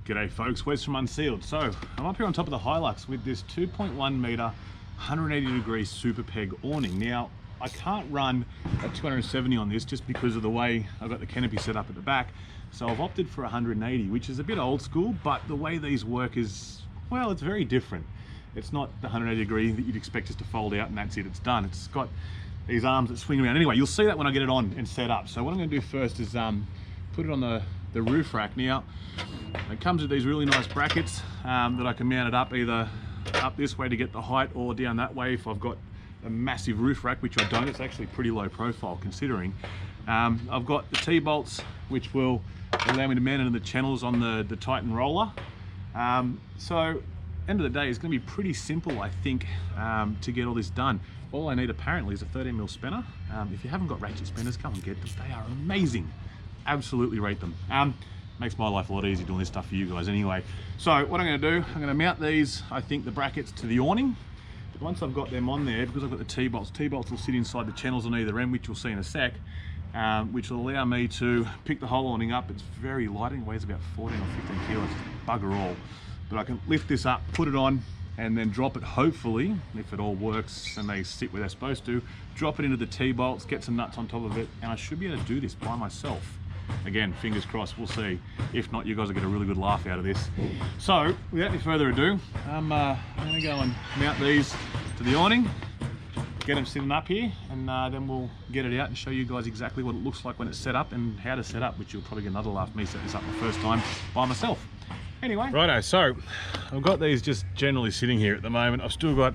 G'day folks, Wes from Unsealed. So I'm up here on top of the Hilux with this 2.1 meter, 180 degree Supa-Peg awning. Now I can't run at 270 on this just because of the way I've got the canopy set up at the back. So I've opted for 180, which is a bit old school, but the way these work is, well, it's very different. It's not the 180 degree that you'd expect us to fold out and that's it, it's done. It's got these arms that swing around. Anyway, you'll see that when I get it on and set up. So what I'm going to do first is put it on the roof rack. Now it comes with these really nice brackets that I can mount it up either up this way to get the height or down that way if I've got a massive roof rack, which I don't. It's actually pretty low profile considering. I've got the T-bolts which will allow me to mount it in the channels on the Titan roller. So end of the day, it's going to be pretty simple, I think, to get all this done. All I need apparently is a 13mm spinner. If you haven't got ratchet spinners, come and get them. They are amazing. Absolutely rate them. Makes my life a lot easier doing this stuff for you guys anyway. So what I'm going to do, I'm going to mount these, I think, the brackets to the awning. Once I've got them on there, because I've got the T-bolts will sit inside the channels on either end, which you'll see in a sec, which will allow me to pick the whole awning up. It's very light, it weighs about 14 or 15 kilos, bugger all. But I can lift this up, put it on, and then drop it, hopefully, if it all works and they sit where they're supposed to, drop it into the T-bolts, get some nuts on top of it, and I should be able to do this by myself. Again, fingers crossed, we'll see. If not, you guys will get a really good laugh out of this. So, without any further ado, I'm gonna go and mount these to the awning, get them sitting up here, and then we'll get it out and show you guys exactly what it looks like when it's set up and how to set up, which you'll probably get another laugh me set this up the first time by myself. Anyway. Righto, so I've got these just generally sitting here at the moment. I've still got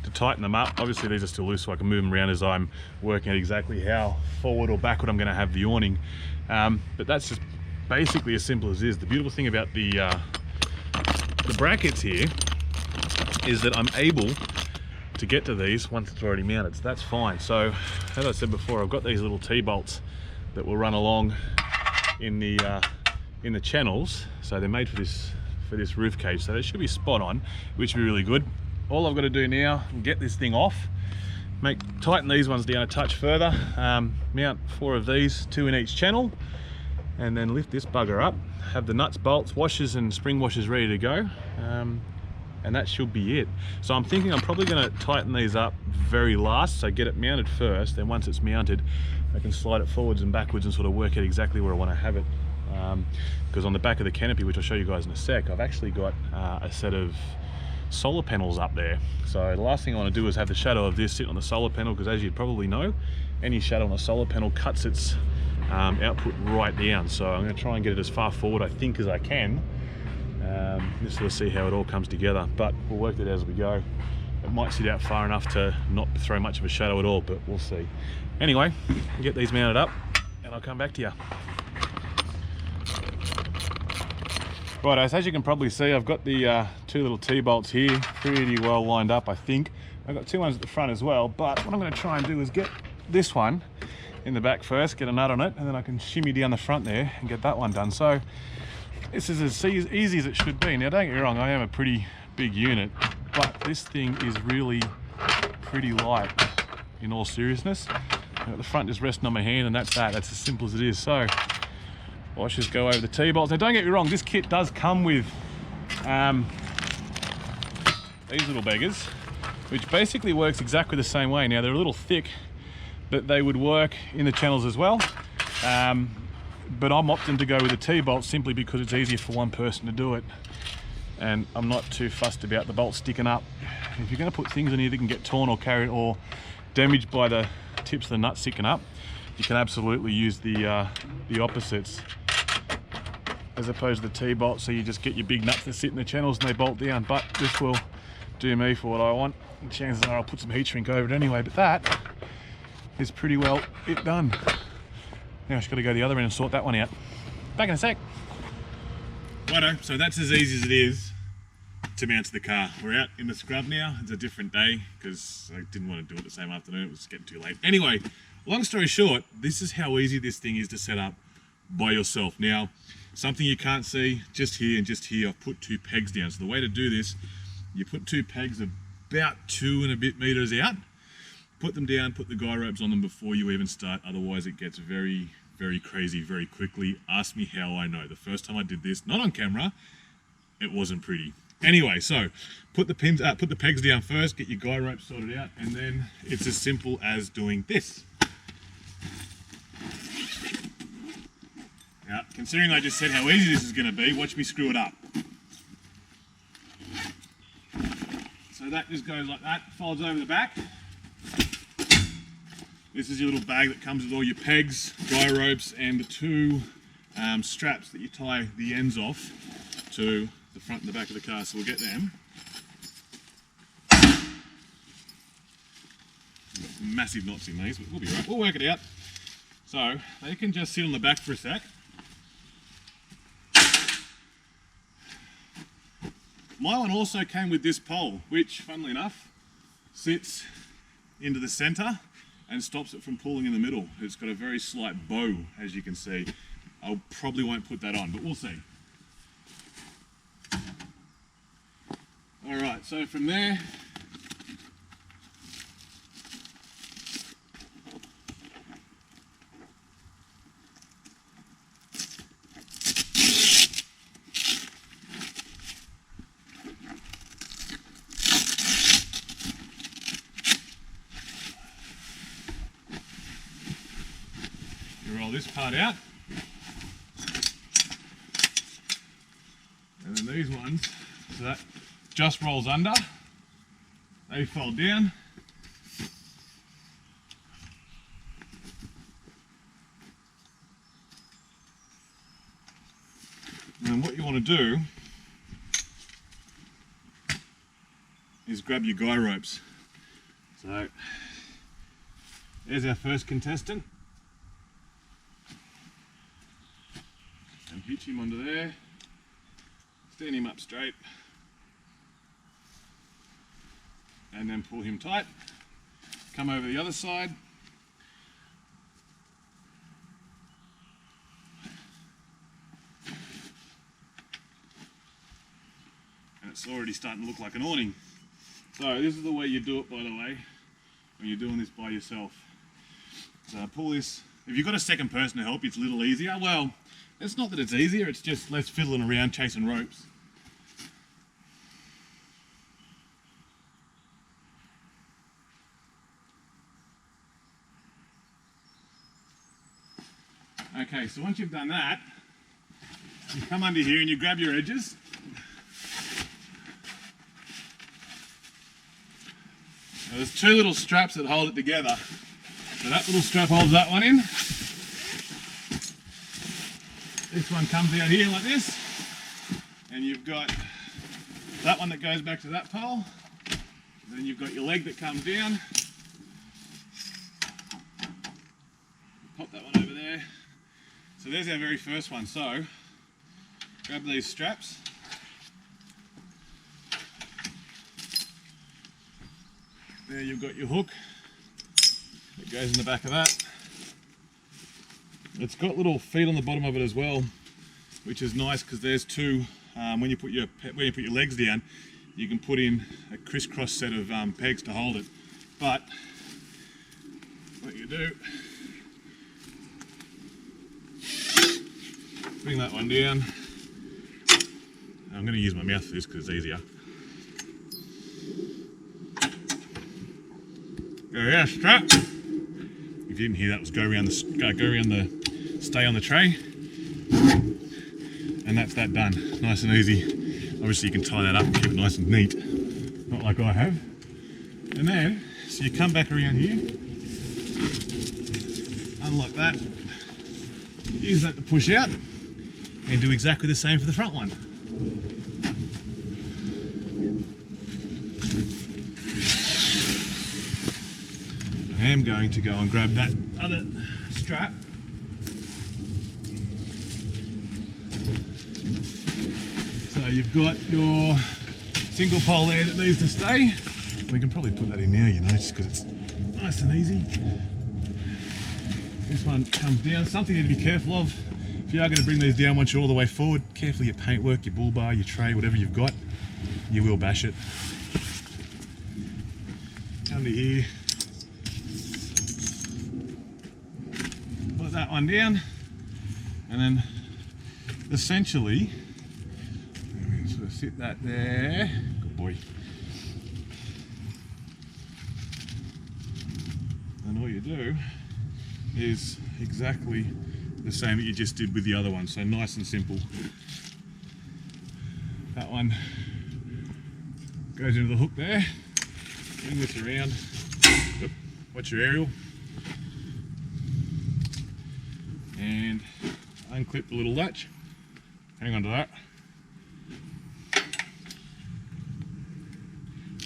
to tighten them up. Obviously these are still loose so I can move them around as I'm working out exactly how forward or backward I'm going to have the awning. But that's just basically as simple as it is. The beautiful thing about the brackets here is that I'm able to get to these once it's already mounted, so that's fine. So as I said before, I've got these little T-bolts that will run along in the channels, so they're made for this roof cage, so they should be spot on, which will be really good. All I've got to do now is get this thing off, tighten these ones down a touch further, mount 4 of these, 2 in each channel, and then lift this bugger up, have the nuts, bolts, washers and spring washers ready to go, and that should be it. So I'm thinking I'm probably going to tighten these up very last, so get it mounted first, then once it's mounted I can slide it forwards and backwards and sort of work out exactly where I want to have it. Because on the back of the canopy, which I'll show you guys in a sec, I've actually got a set of solar panels up there. So the last thing I want to do is have the shadow of this sit on the solar panel, because as you probably know, any shadow on a solar panel cuts its output right down. So I'm going to try and get it as far forward I think as I can, just to see how it all comes together, but we'll work that as we go. It might sit out far enough to not throw much of a shadow at all, but we'll see. Anyway, I'll get these mounted up and I'll come back to you. Right, so as you can probably see, I've got the 2 little T-bolts here pretty well lined up, I think. I've got 2 ones at the front as well, but what I'm going to try and do is get this one in the back first, get a nut on it, and then I can shimmy down the front there and get that one done. So this is as easy as it should be. Now don't get me wrong, I am a pretty big unit, but this thing is really pretty light in all seriousness. I've got the front just resting on my hand, and that's as simple as it is. So washers go over the T-bolts. Now don't get me wrong, this kit does come with these little beggars, which basically works exactly the same way. Now they're a little thick, but they would work in the channels as well. But I'm opting to go with the T-bolts simply because it's easier for one person to do it. And I'm not too fussed about the bolts sticking up. If you're going to put things in here that can get torn or carried or damaged by the tips of the nuts sticking up, you can absolutely use the opposites as opposed to the T-bolt, so you just get your big nuts that sit in the channels and they bolt down. But this will do me for what I want, and chances are I'll put some heat shrink over it anyway, but that is pretty well it done. Now I've just got to go to the other end and sort that one out. Back in a sec. Righto, so that's as easy as it is to mount to the car. We're out in the scrub now. It's a different day because I didn't want to do it the same afternoon, it was getting too late. Anyway, long story short, this is how easy this thing is to set up by yourself. Now, something you can't see, just here and just here, I've put 2 pegs down. So the way to do this, you put 2 pegs about 2 and a bit meters out, put them down, put the guy ropes on them before you even start, otherwise it gets very very crazy very quickly. Ask me how I know. The first time I did this, not on camera, it wasn't pretty. Anyway, so put the pegs down first, get your guy rope sorted out, and then it's as simple as doing this. Now, considering I just said how easy this is going to be, watch me screw it up. So that just goes like that, folds over the back. This is your little bag that comes with all your pegs, guy ropes, and the two straps that you tie the ends off to the front and the back of the car. So we'll get them. Massive knots in these, but we'll be right. We'll work it out. So they can just sit on the back for a sec. My one also came with this pole, which, funnily enough, sits into the center and stops it from pulling in the middle. It's got a very slight bow, as you can see. I probably won't put that on, but we'll see. All right, so from there, roll this part out, and then these ones, so that just rolls under, they fold down, and then what you want to do is grab your guy ropes. So there's our first contestant. And hitch him onto there, stand him up straight, and then pull him tight. Come over the other side, and it's already starting to look like an awning. So this is the way you do it, by the way, when you're doing this by yourself. So pull this. If you've got a second person to help you, it's a little easier. Well, it's not that it's easier, it's just less fiddling around chasing ropes. Okay, so once you've done that, you come under here and you grab your edges. Now, there's two little straps that hold it together. So that little strap holds that one in. This one comes out here like this, and you've got that one that goes back to that pole. Then you've got your leg that comes down. Pop that one over there. So there's our very first one. So grab these straps. There you've got your hook that goes in the back of that. It's got little feet on the bottom of it as well, which is nice because there's two. When you put your legs down, you can put in a crisscross set of pegs to hold it. But what you do, bring that one down. I'm going to use my mouth for this because it's easier. Go around strap. If you didn't hear that, was go around the stay on the tray, and that's that done. Nice and easy. Obviously you can tie that up and keep it nice and neat, not like I have. And then, so you come back around here, unlock that, use that to push out, and do exactly the same for the front one. I am going to go and grab that other strap. So you've got your single pole there that needs to stay. We can probably put that in now, you know, just because it's nice and easy. This one comes down. Something you need to be careful of. If you are going to bring these down once you're all the way forward, carefully your paintwork, your bull bar, your tray, whatever you've got, you will bash it. Come to here. By got that one down, and then essentially sort of sit that there. Good boy. And all you do is exactly the same that you just did with the other one, so nice and simple. That one goes into the hook there. Bring this around. Yep. Watch your aerial. And unclip the little latch. Hang on to that.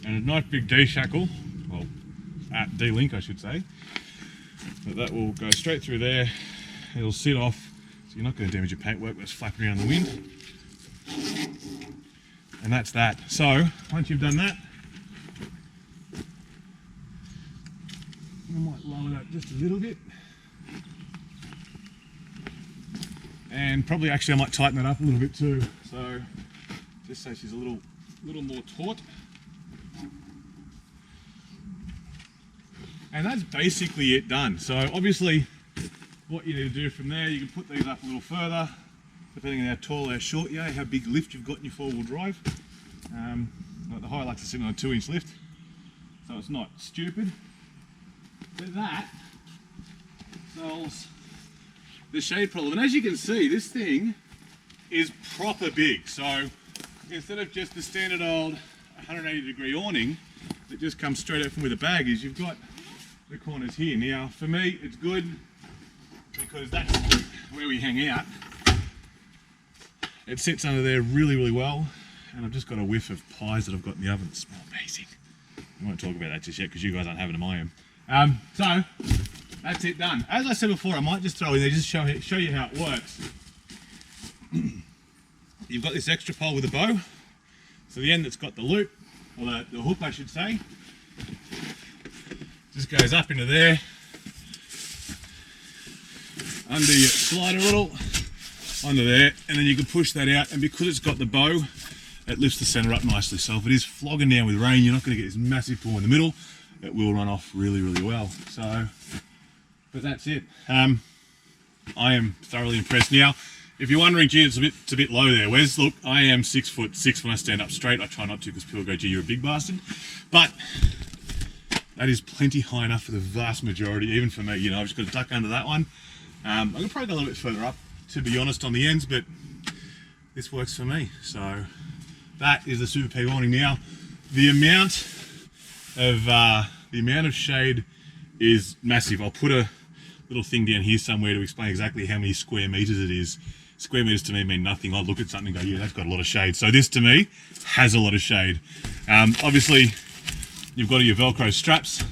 And a nice big D-shackle, well, D-link I should say. But that will go straight through there. It'll sit off, so you're not going to damage your paintwork that's flapping around the wind. And that's that. So once you've done that, I might lower that just a little bit. And probably actually I might tighten that up a little bit too. So just so she's a little more taut. And that's basically it done. So obviously what you need to do from there, you can put these up a little further, depending on how tall or how short you are, how big lift you've got in your four-wheel drive. Like the Hilux is sitting on a 2-inch lift, so it's not stupid. But that solves the shade problem. And as you can see, this thing is proper big. So instead of just the standard old 180-degree awning that just comes straight out from where the bag is, you've got the corners here. Now, for me, it's good because that's where we hang out. It sits under there really, really well. And I've just got a whiff of pies that I've got in the oven that smell amazing. I won't talk about that just yet because you guys aren't having them, I am. So, that's it done. As I said before, I might just throw in there just to show you how it works. You've got this extra pole with a bow. So the end that's got the loop, or the hook I should say, just goes up into there, under your slider little, under there, and then you can push that out, and because it's got the bow, it lifts the center up nicely. So if it is flogging down with rain, you're not going to get this massive pool in the middle. It will run off really, really well. So, but that's it. I am thoroughly impressed. Now, if you're wondering, gee, it's a bit low there, Wes, look, I am 6'6" when I stand up straight. I try not to because people go, gee, you're a big bastard. But that is plenty high enough for the vast majority, even for me. You know, I've just got to duck under that one. I could probably go a little bit further up, to be honest, on the ends, but this works for me. So that is the Supa-Peg awning. Now, the amount of shade is massive. I'll put a little thing down here somewhere to explain exactly how many square meters it is. Square meters to me mean nothing. I look at something and go, yeah, that's got a lot of shade. So this to me has a lot of shade. Obviously, you've got your Velcro straps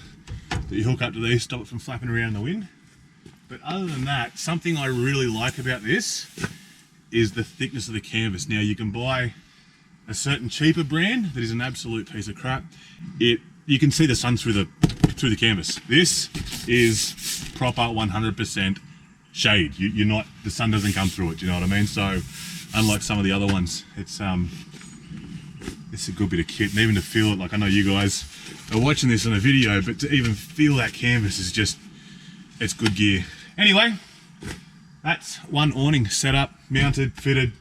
that you hook up to these, stop it from flapping around in the wind. But other than that, something I really like about this is the thickness of the canvas. Now, you can buy a certain cheaper brand that is an absolute piece of crap. You can see the sun through the canvas. This is proper 100% shade. You're not, the sun doesn't come through it, you know what I mean? So unlike some of the other ones, it's a good bit of kit. And even to feel it, like I know you guys are watching this on a video, but to even feel that canvas is just, it's good gear. Anyway, that's one awning set up, mounted, fitted.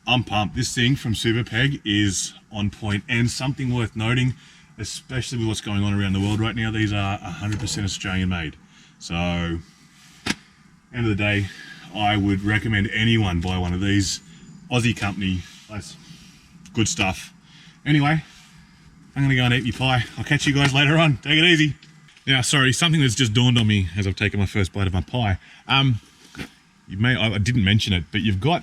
I'm pumped. This thing from Supa-Peg is on point, and something worth noting, especially with what's going on around the world right now, these are 100% Australian made. So, end of the day, I would recommend anyone buy one of these. Aussie company, that's good stuff. Anyway, I'm gonna go and eat my pie. I'll catch you guys later on. Take it easy. Now, sorry, something that's just dawned on me as I've taken my first bite of my pie. I didn't mention it, but you've got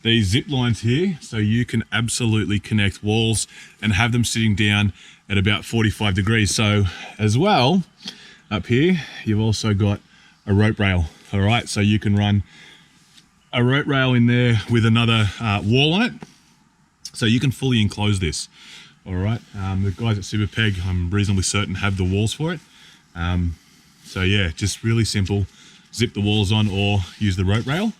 these zip lines here, so you can absolutely connect walls and have them sitting down at about 45 degrees. So as well, up here, you've also got a rope rail, all right? So you can run a rope rail in there with another wall on it. So you can fully enclose this, all right? The guys at Supa-Peg, I'm reasonably certain, have the walls for it. So yeah, just really simple. Zip the walls on or use the rope rail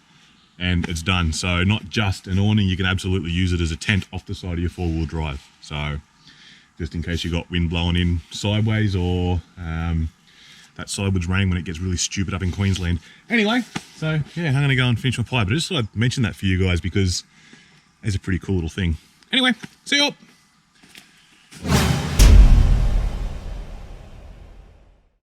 and it's done. So not just an awning, you can absolutely use it as a tent off the side of your four-wheel drive. So just in case you got wind blowing in sideways or that solidwood's raining when it gets really stupid up in Queensland. Anyway, so yeah, I'm going to go and finish my pie, but I just thought I'd mention that for you guys because it's a pretty cool little thing. Anyway, see you all.